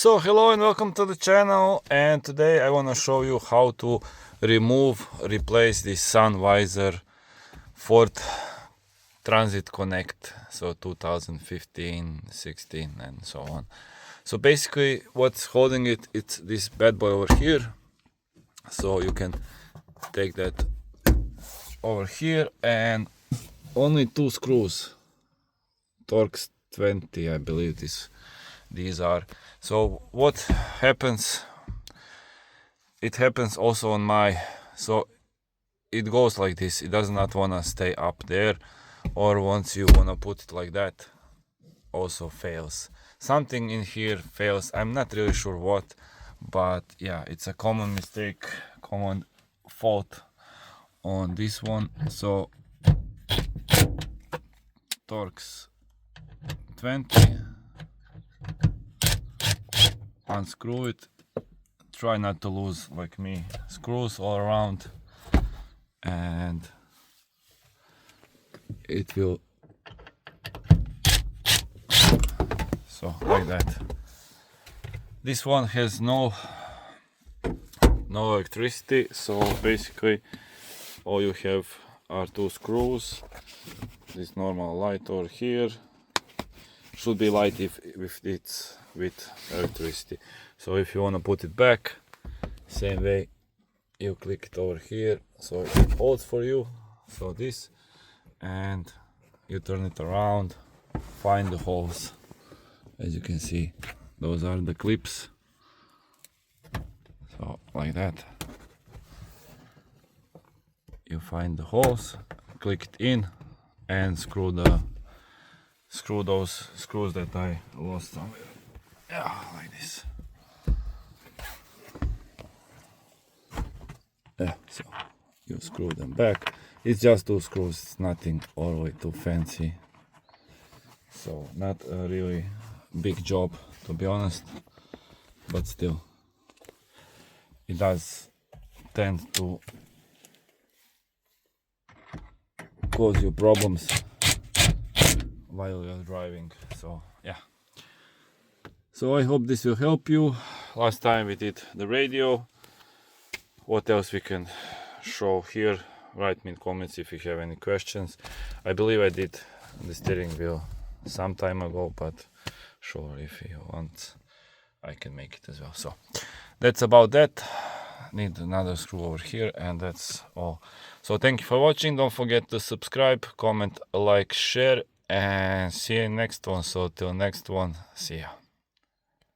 So hello and welcome to the channel, and today I want to show you how to replace this sun visor Ford Transit Connect, so 2015, 16 and so on. So basically what's holding it, it's this bad boy over here. So you can take that over here, and only two screws, Torx 20 I believe these are. So what happens, it happens also on my, so it goes like this, it does not want to stay up there, or once you want to put it like that, also fails. Something in here fails, I'm not really sure what, but yeah, it's a common mistake, common fault on this one. So Torx 20, unscrew it, try not to lose, like me, screws all around, and it will, so like that. This one has no electricity, so basically all you have are two screws. This normal light over here should be light if it's with electricity. So if you want to put it back, same way, you click it over here, so it holds for you, so this, and you turn it around, find the holes. As you can see, those are the clips, so like that. You find the holes, click it in, and screw those screws that I lost somewhere. Yeah, like this. Yeah, so you screw them back. It's just two screws, it's nothing all the way too fancy. So not a really big job, to be honest, but still, it does tend to cause you problems while you're driving. So yeah, so I hope this will help you. Last time we did the radio. What else we can show here? Write me in comments if you have any questions. I believe I did the steering wheel some time ago, but sure, if you want, I can make it as well. So that's about that. Need another screw over here, and that's all. So thank you for watching. Don't forget to subscribe, comment, like, share, and see you in next one. So till next one, see ya.